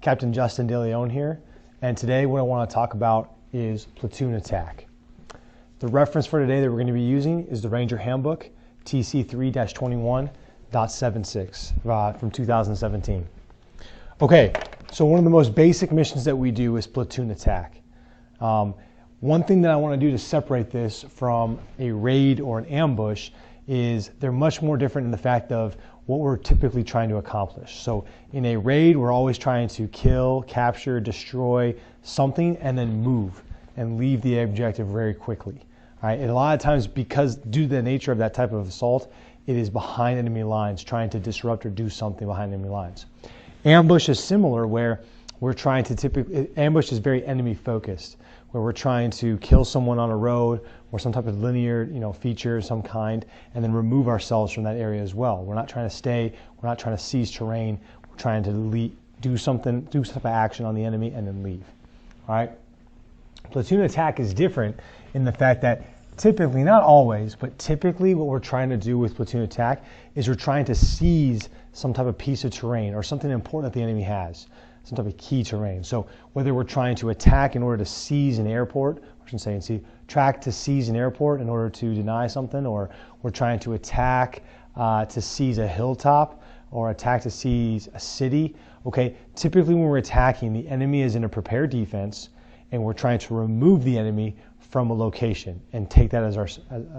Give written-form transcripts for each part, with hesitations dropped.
Captain Justin DeLeon here, and today what I want to talk about is platoon attack. The reference for today that we're going to be using is the Ranger Handbook TC3-21.76 from 2017. Okay, so one of the most basic missions that we do is platoon attack. One thing that I want to do to separate this from a raid or an ambush is they're much more different in the fact of what we're typically trying to accomplish. So in a raid, we're always trying to kill, capture, destroy something, and then move and leave the objective very quickly. All right? And a lot of times, because due to the nature of that type of assault, it is behind enemy lines, trying to disrupt or do something behind enemy lines. Ambush is similar, where we're trying to ambush is very enemy focused, where we're trying to kill someone on a road or some type of linear, feature of some kind, and then remove ourselves from that area as well. We're not trying to stay, we're not trying to seize terrain, we're trying to do some type of action on the enemy and then leave. All right? Platoon attack is different in the fact that typically, not always, but typically what we're trying to do with platoon attack is we're trying to seize some type of piece of terrain or something important that the enemy has, some type of key terrain. So whether we're trying to attack in order to seize an airport, I shouldn't say track to seize an airport in order to deny something, or we're trying to attack to seize a hilltop, or attack to seize a city. Okay, typically when we're attacking, the enemy is in a prepared defense, and we're trying to remove the enemy from a location and take that as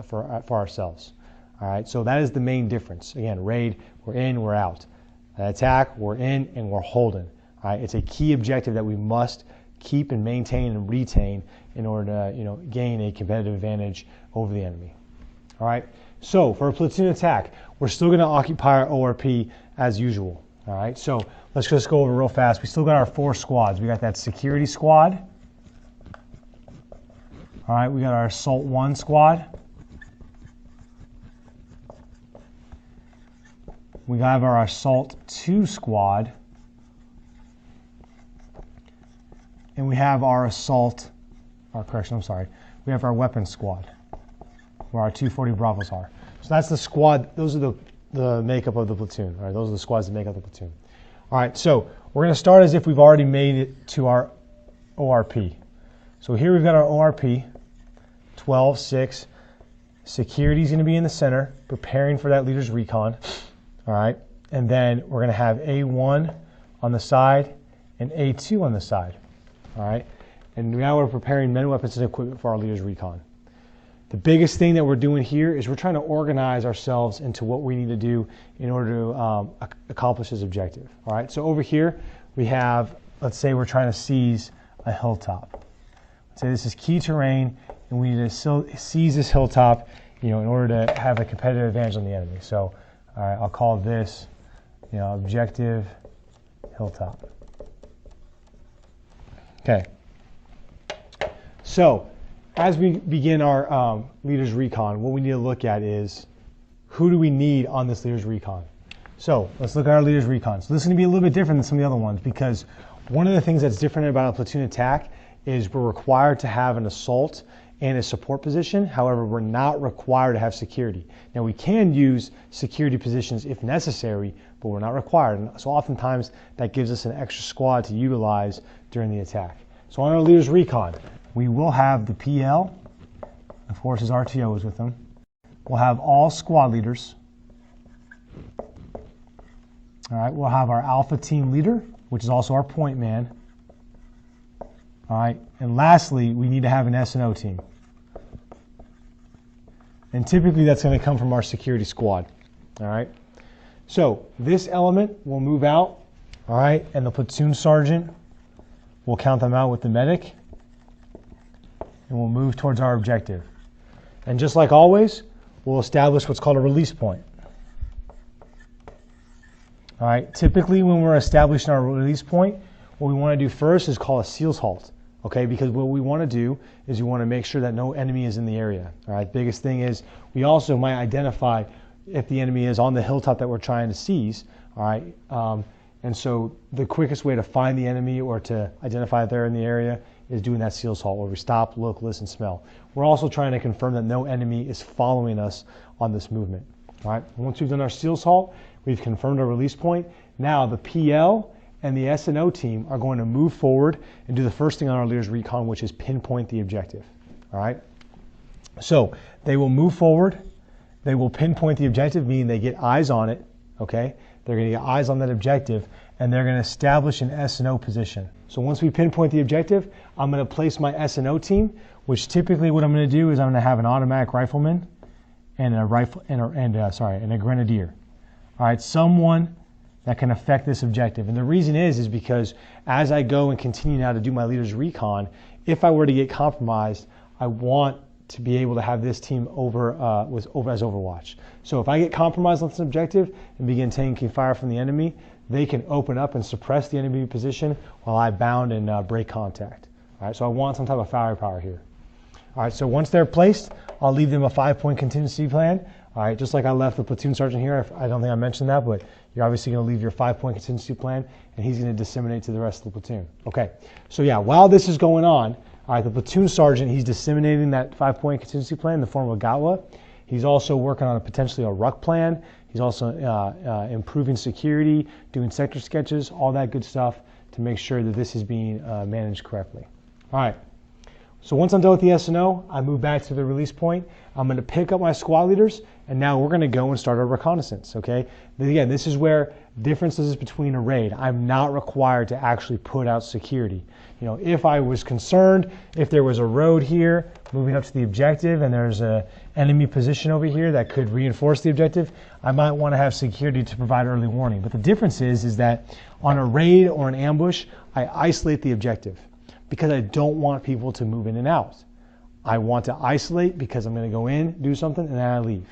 for ourselves. All right, so that is the main difference. Again, raid, we're in, we're out. Attack, we're in and we're holding. All right, it's a key objective that we must keep and maintain and retain in order to gain a competitive advantage over the enemy. All right, so for a platoon attack, we're still going to occupy our ORP as usual. All right, so let's just go over real fast. We still got our 4 squads. We got that security squad. All right, we got our assault 1 squad. We have our assault 2 squad. And we have our we have our weapons squad, where our 240 Bravos are. So that's the squad, those are the makeup of the platoon. All right, those are the squads that make up the platoon. All right, so we're going to start as if we've already made it to our ORP. So here we've got our ORP, 12-6. Security is going to be in the center, preparing for that leader's recon. All right, and then we're going to have A1 on the side and A2 on the side. All right, and now we're preparing men, weapons, and equipment for our leader's recon. The biggest thing that we're doing here is we're trying to organize ourselves into what we need to do in order to accomplish this objective. All right, so over here we have, let's say we're trying to seize a hilltop. Let's say this is key terrain, and we need to seize this hilltop, in order to have a competitive advantage on the enemy. So, all right, I'll call this, objective hilltop. Okay, so as we begin our leader's recon, what we need to look at is who do we need on this leader's recon. So let's look at our leader's recon. So this is going to be a little bit different than some of the other ones, because one of the things that's different about a platoon attack is we're required to have an assault and a support position. However, we're not required to have security. Now, we can use security positions if necessary, but we're not required. And so oftentimes that gives us an extra squad to utilize during the attack. So on our leader's recon, we will have the PL, of course his RTO is with them. We'll have all squad leaders. All right, we'll have our alpha team leader, which is also our point man. All right, and lastly, we need to have an S&O team. And typically that's going to come from our security squad. All right, so this element will move out, all right, and the platoon sergeant will count them out with the medic, and we'll move towards our objective. And just like always, we'll establish what's called a release point. All right, typically when we're establishing our release point, what we want to do first is call a SEALs halt. Okay, because what we want to do is we want to make sure that no enemy is in the area. All right, biggest thing is we also might identify if the enemy is on the hilltop that we're trying to seize. All right, and so the quickest way to find the enemy or to identify if they're in the area is doing that SEALs halt, where we stop, look, listen, smell. We're also trying to confirm that no enemy is following us on this movement. All right, once we've done our SEALs halt, we've confirmed our release point. Now the PL and the S&O team are going to move forward and do the first thing on our leader's recon, which is pinpoint the objective. All right? So they will move forward. They will pinpoint the objective, meaning they get eyes on it. Okay? They're going to get eyes on that objective, and they're going to establish an S&O position. So once we pinpoint the objective, I'm going to place my S&O team, which typically what I'm going to do is I'm going to have an automatic rifleman and a grenadier. All right, someone that can affect this objective. And the reason is because as I go and continue now to do my leader's recon, if I were to get compromised, I want to be able to have this team as overwatch. So if I get compromised on this objective and begin taking fire from the enemy, they can open up and suppress the enemy position while I bound and break contact. All right, so I want some type of firepower here. All right, so once they're placed, I'll leave them a 5-point contingency plan. All right, just like I left the platoon sergeant here, I don't think I mentioned that, but you're obviously going to leave your 5-point contingency plan, and he's going to disseminate to the rest of the platoon. Okay, so yeah, while this is going on, all right, the platoon sergeant, he's disseminating that 5-point contingency plan in the form of GATWA. He's also working on potentially a ruck plan. He's also improving security, doing sector sketches, all that good stuff to make sure that this is being managed correctly. All right. So once I'm done with the S&O, I move back to the release point. I'm going to pick up my squad leaders, and now we're going to go and start our reconnaissance, okay? Again, this is where differences between a raid. I'm not required to actually put out security. You know, if I was concerned, if there was a road here moving up to the objective and there's an enemy position over here that could reinforce the objective, I might want to have security to provide early warning. But the difference is that on a raid or an ambush, I isolate the objective, because I don't want people to move in and out. I want to isolate because I'm going to go in, do something, and then I leave.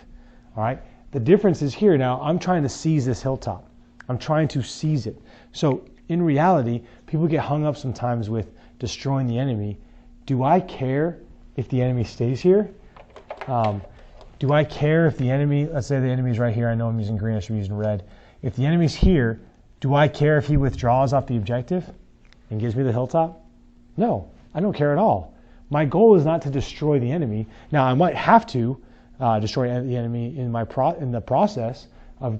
All right? The difference is here now, I'm trying to seize this hilltop. I'm trying to seize it. So in reality, people get hung up sometimes with destroying the enemy. Do I care if the enemy stays here? Do I care if the enemy, let's say the enemy's right here, I know I'm using green, I should be using red. If the enemy's here, do I care if he withdraws off the objective and gives me the hilltop? No, I don't care at all. My goal is not to destroy the enemy. Now, I might have to destroy the enemy in the process of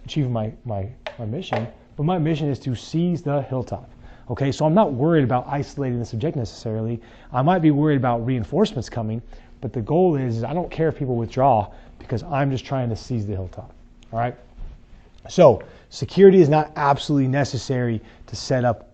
achieving my mission, but my mission is to seize the hilltop. Okay, so I'm not worried about isolating this objective necessarily. I might be worried about reinforcements coming, but the goal is I don't care if people withdraw because I'm just trying to seize the hilltop. All right? So security is not absolutely necessary to set up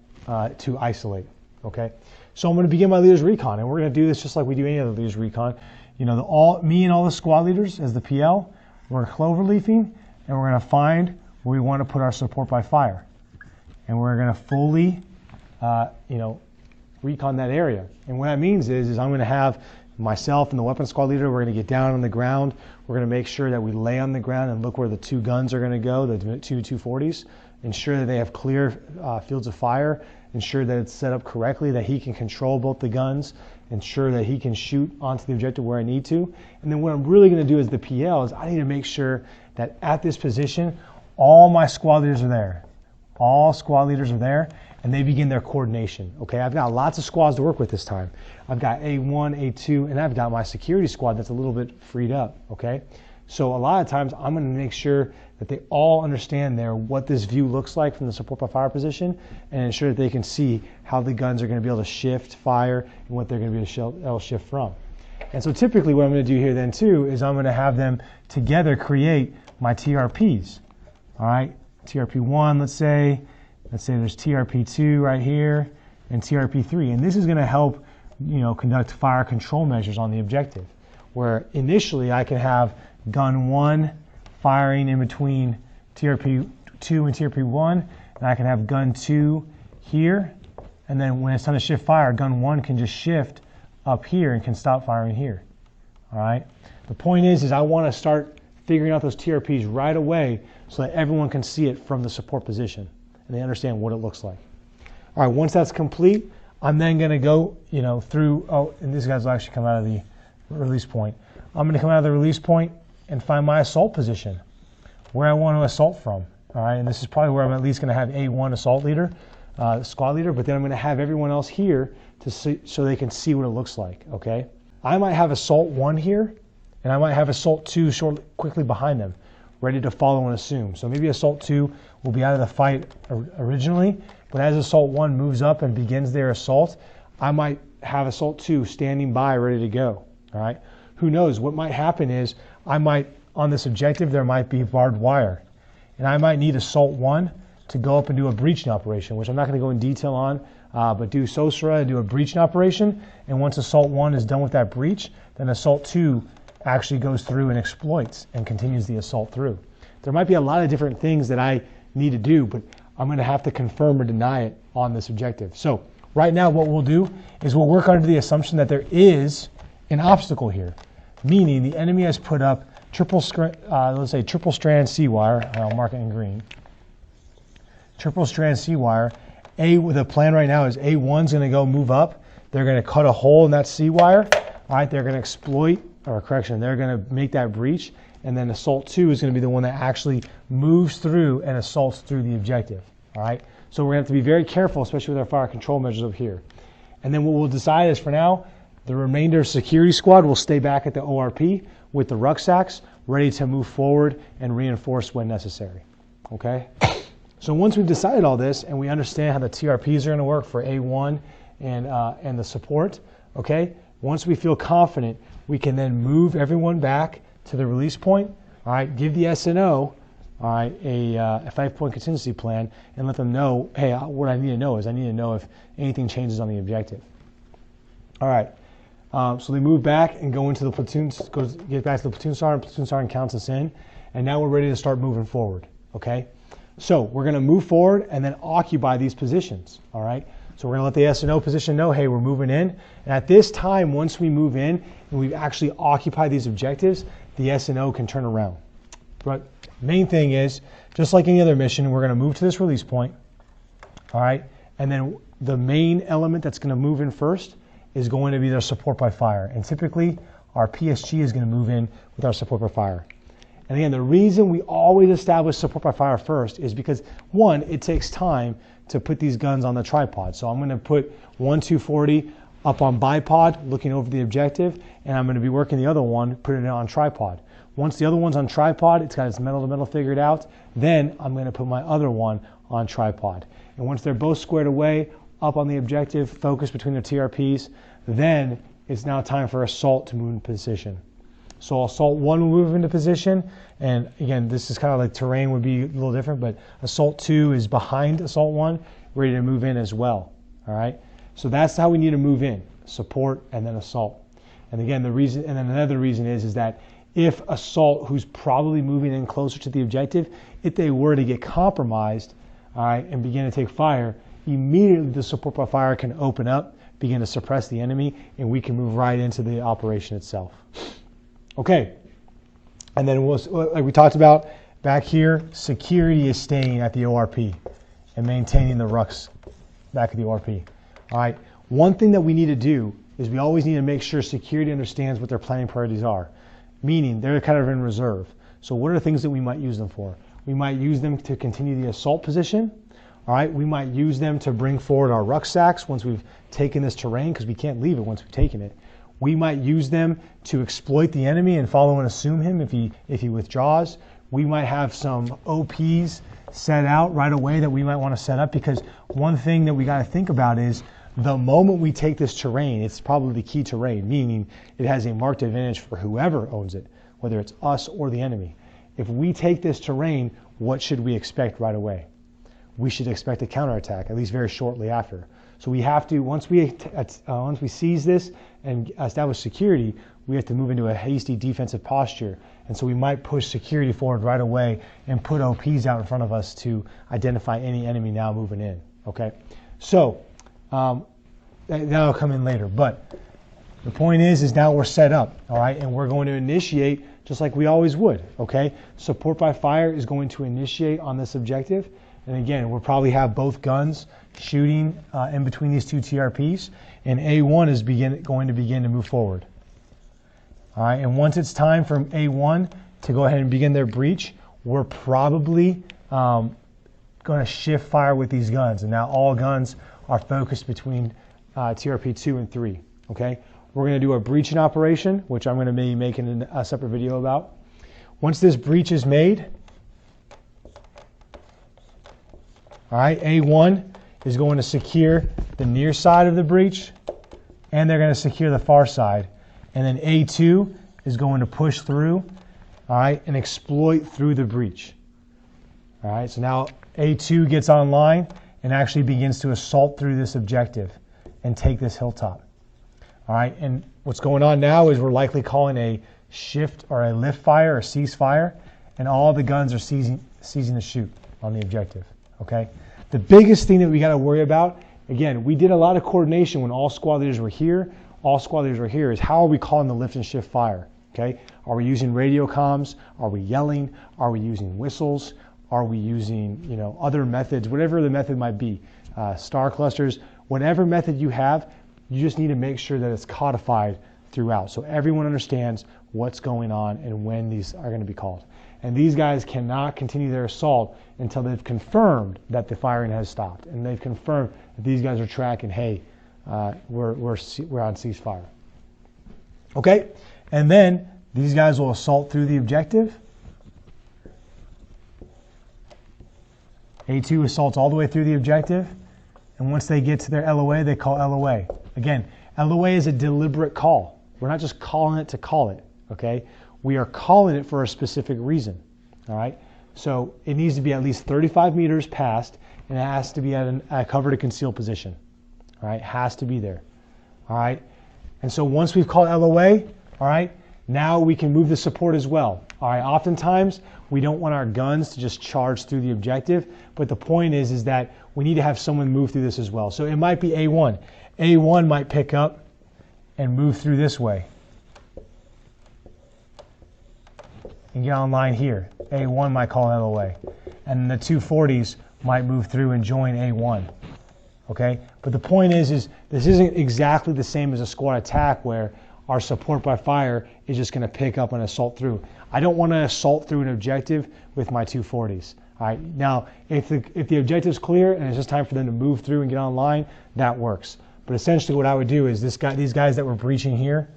to isolate. Okay, so I'm going to begin my leaders recon, and we're going to do this just like we do any other leaders recon. You know, me and all the squad leaders as the PL, we're clover leafing, and we're going to find where we want to put our support by fire, and we're going to fully, recon that area. And what that means is I'm going to have myself and the weapons squad leader. We're going to get down on the ground. We're going to make sure that we lay on the ground and look where the two guns are going to go, the two 240s. Ensure that they have clear fields of fire. Ensure that it's set up correctly, that he can control both the guns, ensure that he can shoot onto the objective where I need to. And then what I'm really going to do as the PL is I need to make sure that at this position, all my squad leaders are there. All squad leaders are there, and they begin their coordination. Okay, I've got lots of squads to work with this time. I've got A1, A2, and I've got my security squad that's a little bit freed up. Okay, so a lot of times I'm going to make sure that they all understand what this view looks like from the support by fire position, and ensure that they can see how the guns are going to be able to shift fire and what they're going to be able to shift from. And so typically what I'm going to do here then too is I'm going to have them together create my TRPs. All right, TRP1, let's say there's TRP2 right here and TRP3, and this is going to help conduct fire control measures on the objective, where initially I can have gun 1 firing in between TRP2 and TRP1, and I can have gun 2 here, and then when it's time to shift fire, gun 1 can just shift up here and can stop firing here. All right. The point is I want to start figuring out those TRPs right away so that everyone can see it from the support position and they understand what it looks like. All right. Once that's complete, I'm then going to go through. Oh, and these guys will actually come out of the release point. I'm going to come out of the release point and find my assault position, where I want to assault from. All right, and this is probably where I'm at least going to have A1 assault leader, squad leader, but then I'm going to have everyone else here to see, so they can see what it looks like. Okay, I might have assault 1 here, and I might have assault 2 quickly behind them. ready to follow and assume. So maybe Assault 2 will be out of the fight originally, but as Assault 1 moves up and begins their assault, I might have Assault 2 standing by ready to go. All right. Who knows? What might happen is I might, on this objective, there might be barbed wire, and I might need Assault 1 to go up and do a breaching operation, which I'm not going to go in detail on, but do SOSRA and do a breaching operation. And once Assault 1 is done with that breach, then Assault 2 actually goes through and exploits and continues the assault through. There might be a lot of different things that I need to do, but I'm going to have to confirm or deny it on this objective. So right now what we'll do is we'll work under the assumption that there is an obstacle here, meaning the enemy has put up let's say triple strand C-wire. I'll mark it in green. Triple strand C-wire. The plan right now is A1's going to go move up. They're going to cut a hole in that C-wire. All right, they're going to exploit, or correction, they're going to make that breach, and then Assault 2 is going to be the one that actually moves through and assaults through the objective. All right, so we're going to have to be very careful, especially with our fire control measures over here. And then what we'll decide is, for now, the remainder of security squad will stay back at the ORP with the rucksacks, ready to move forward and reinforce when necessary. Okay? So once we've decided all this and we understand how the TRPs are going to work for A1 and the support, okay? Once we feel confident, we can then move everyone back to the release point, all right? Give the SNO, all right, a 5-point contingency plan, and let them know, hey, what I need to know is I need to know if anything changes on the objective. All right. So they move back and go into the platoon, get back to the platoon sergeant counts us in, and now we're ready to start moving forward, okay? So we're going to move forward and then occupy these positions, all right? So we're going to let the SNO position know, hey, we're moving in. And at this time, once we move in and we've actually occupied these objectives, the SNO can turn around. But main thing is, just like any other mission, we're going to move to this release point, all right? And then the main element that's going to move in first is going to be their support by fire. And typically, our PSG is going to move in with our support by fire. And again, the reason we always establish support by fire first is because, one, it takes time to put these guns on the tripod. So I'm going to put 1-240 up on bipod, looking over the objective, and I'm going to be working the other one, putting it on tripod. Once the other one's on tripod, it's got its metal to metal figured out, then I'm going to put my other one on tripod. And once they're both squared away, up on the objective, focus between their TRPs, then it's now time for Assault to move into position. So Assault 1 will move into position, and again, this is kind of like terrain would be a little different, but Assault 2 is behind Assault 1, ready to move in as well, all right? So that's how we need to move in, support and then Assault. And again, the reason, and then another reason is that if Assault, who's probably moving in closer to the objective, if they were to get compromised, all right, and begin to take fire, immediately the support by fire can open up, begin to suppress the enemy, and we can move right into the operation itself. Okay, and then like we talked about back here, security is staying at the ORP and maintaining the rucks back at the ORP. All right, one thing that we need to do is we always need to make sure security understands what their planning priorities are, meaning they're kind of in reserve. So what are the things that we might use them for? We might use them to continue the assault position. All right, we might use them to bring forward our rucksacks once we've taken this terrain, because we can't leave it once we've taken it. We might use them to exploit the enemy and follow and assume him if he withdraws. We might have some OPs set out right away that we might want to set up, because one thing that we got to think about is the moment we take this terrain, it's probably the key terrain, meaning it has a marked advantage for whoever owns it, whether it's us or the enemy. If we take this terrain, what should we expect right away? We should expect a counterattack, at least very shortly after. So we have to, once we seize this and establish security, we have to move into a hasty defensive posture. And so we might push security forward right away and put OPs out in front of us to identify any enemy now moving in, okay? So that'll come in later, but the point is now we're set up, all right? And we're going to initiate just like we always would, okay? Support by fire is going to initiate on this objective. And again, we'll probably have both guns shooting in between these two TRPs, and A1 is going to begin to move forward. All right, and once it's time for A1 to go ahead and begin their breach, we're probably going to shift fire with these guns, and now all guns are focused between TRP 2 and 3. Okay, we're going to do a breaching operation, which I'm going to be making a separate video about. Once this breach is made, all right, A1 is going to secure the near side of the breach, and they're going to secure the far side. And then A2 is going to push through, all right, and exploit through the breach. All right, so now A2 gets online and actually begins to assault through this objective and take this hilltop. All right, and what's going on now is we're likely calling a shift or a lift fire or ceasefire, and all the guns are ceasing to shoot on the objective. Okay, the biggest thing that we got to worry about, again, we did a lot of coordination when all squad leaders were here. All squad leaders were here. Is how are we calling the lift and shift fire? Okay, are we using radio comms? Are we yelling? Are we using whistles? Are we using, you know, other methods? Whatever the method might be, star clusters, whatever method you have, you just need to make sure that it's codified throughout, so everyone understands what's going on and when these are going to be called. And these guys cannot continue their assault until they've confirmed that the firing has stopped, and they've confirmed that these guys are tracking, hey, we're on ceasefire. Okay, and then these guys will assault through the objective. A2 assaults all the way through the objective, and once they get to their LOA, they call LOA. Again, LOA is a deliberate call. We're not just calling it to call it, okay? We are calling it for a specific reason, all right? So it needs to be at least 35 meters past, and it has to be at a cover to conceal position, all right? It has to be there, all right? And so once we've called LOA, all right, now we can move the support as well, all right? Oftentimes, we don't want our guns to just charge through the objective, but the point is that we need to have someone move through this as well. So it might be A1. A1 might pick up and move through this way and get online here. A1 might call LOA. And the 240s might move through and join A1. Okay? But the point is this isn't exactly the same as a squad attack where our support by fire is just going to pick up and assault through. I don't want to assault through an objective with my 240s. All right? Now, if the objective's clear and it's just time for them to move through and get online, that works. But essentially what I would do is these guys that were breaching here,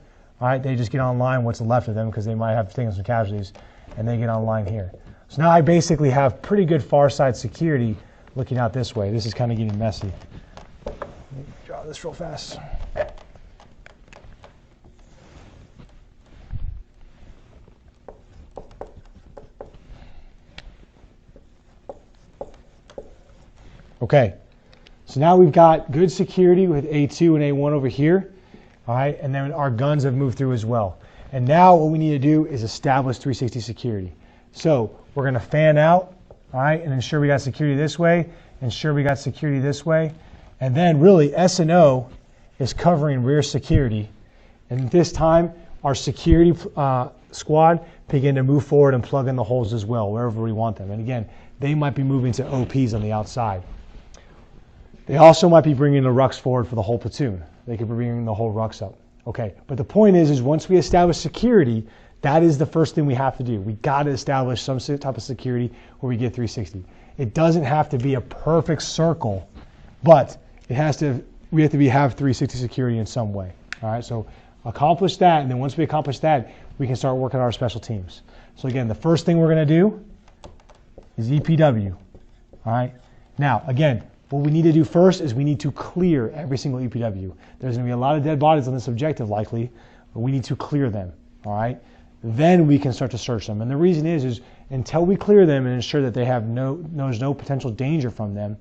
all right, they just get online what's left of them because they might have taken some casualties, and they get online here. So now I basically have pretty good far side security looking out this way. This is kind of getting messy. Let me draw this real fast. Okay, so now we've got good security with A2 and A1 over here, all right, and then our guns have moved through as well. And now what we need to do is establish 360 security. So we're going to fan out, all right, and ensure we got security this way, ensure we got security this way, and then really S&O is covering rear security. And this time, our security squad begin to move forward and plug in the holes as well, wherever we want them. And again, they might be moving to OPs on the outside. They also might be bringing the rucks forward for the whole platoon. They could be bringing the whole rucks up. Okay, but the point is once we establish security, that is the first thing we have to do. We got to establish some type of security where we get 360. It doesn't have to be a perfect circle, but it has to. We have to have 360 security in some way. All right, so accomplish that, and then once we accomplish that, we can start working on our special teams. So again, the first thing we're going to do is EPW. All right, now again. What we need to do first is we need to clear every single EPW. There's going to be a lot of dead bodies on this objective likely, but we need to clear them, all right? Then we can start to search them. And the reason is until we clear them and ensure that they have there's no potential danger from them,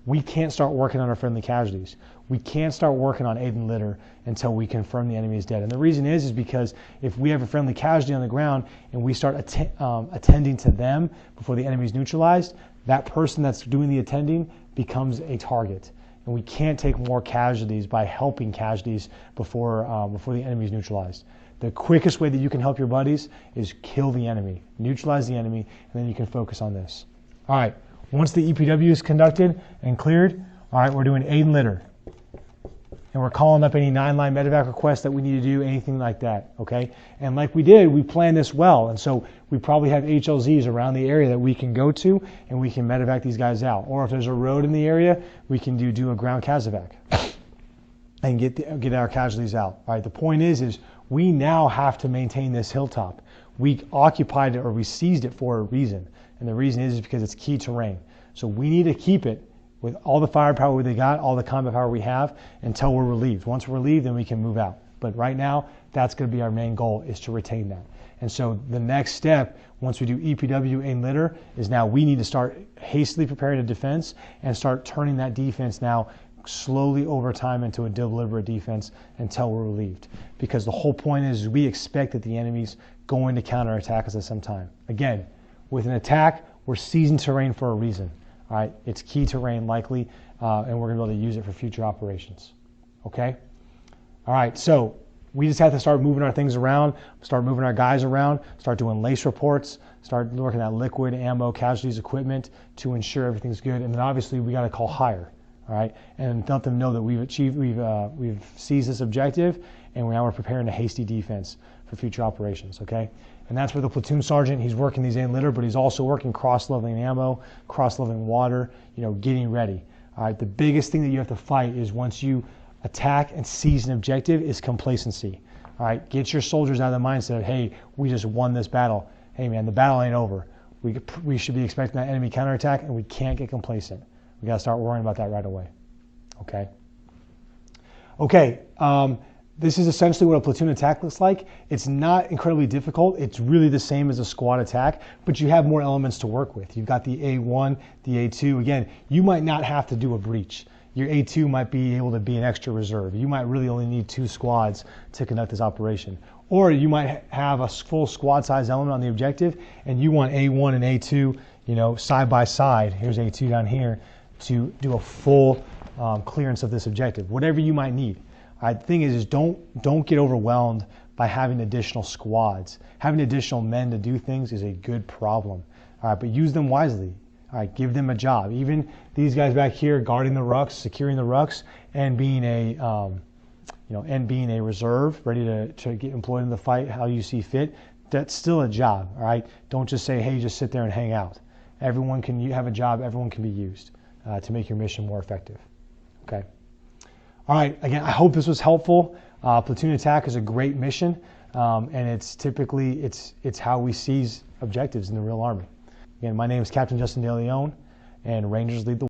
we can't start working on our friendly casualties. We can't start working on aid and litter until we confirm the enemy is dead. And the reason is because if we have a friendly casualty on the ground and we start attending to them before the enemy is neutralized, that person that's doing the attending becomes a target. And we can't take more casualties by helping casualties before the enemy is neutralized. The quickest way that you can help your buddies is kill the enemy, neutralize the enemy, and then you can focus on this. All right, once the EPW is conducted and cleared, all right, we're doing aid and litter. And we're calling up any 9-line medevac requests that we need to do, anything like that, okay? And like we did, we planned this well, and so we probably have HLZs around the area that we can go to, and we can medevac these guys out. Or if there's a road in the area, we can do a ground casevac and get our casualties out. All right, the point is we now have to maintain this hilltop. we occupied it or we seized it for a reason. And the reason is because it's key terrain. So we need to keep it with all the firepower they got, all the combat power we have, until we're relieved. Once we're relieved, then we can move out. But right now, that's going to be our main goal, is to retain that. And so the next step, once we do EPW and litter, is now we need to start hastily preparing a defense and start turning that defense now slowly over time into a deliberate defense until we're relieved. Because the whole point is we expect that the enemy's going to counterattack us at some time. Again, with an attack, we're seizing terrain for a reason. All right, it's key terrain likely, and we're going to be able to use it for future operations. Okay? All right, so we just have to start moving our things around, start moving our guys around, start doing lace reports, start working at liquid, ammo, casualties, equipment to ensure everything's good. And then obviously we got to call higher, all right, and let them know that we've seized this objective, and now we're preparing a hasty defense for future operations. Okay, and that's where the platoon sergeant, he's working these in litter, but he's also working cross-leveling ammo, cross-leveling water, getting ready. All right, the biggest thing that you have to fight is once you attack and seize an objective is complacency. All right, get your soldiers out of the mindset of, hey, we just won this battle. Hey man, the battle ain't over. We should be expecting that enemy counterattack, and we can't get complacent. We got to start worrying about that right away. Okay. Okay. This is essentially what a platoon attack looks like. It's not incredibly difficult. It's really the same as a squad attack, but you have more elements to work with. You've got the A1, the A2. Again, you might not have to do a breach. Your A2 might be able to be an extra reserve. You might really only need 2 squads to conduct this operation. Or you might have a full squad size element on the objective, and you want A1 and A2, side by side. Here's A2 down here to do a full clearance of this objective. Whatever you might need. The thing is don't get overwhelmed by having additional squads. Having additional men to do things is a good problem. All right, but use them wisely. All right, give them a job. Even these guys back here guarding the rucks, securing the rucks, and being a reserve, ready to get employed in the fight how you see fit. That's still a job. All right, don't just say, hey, just sit there and hang out. Everyone can have a job. Everyone can be used to make your mission more effective. Okay. All right, again, I hope this was helpful. Platoon attack is a great mission, and it's typically, it's how we seize objectives in the real Army. Again, my name is Captain Justin De Leon, and Rangers lead the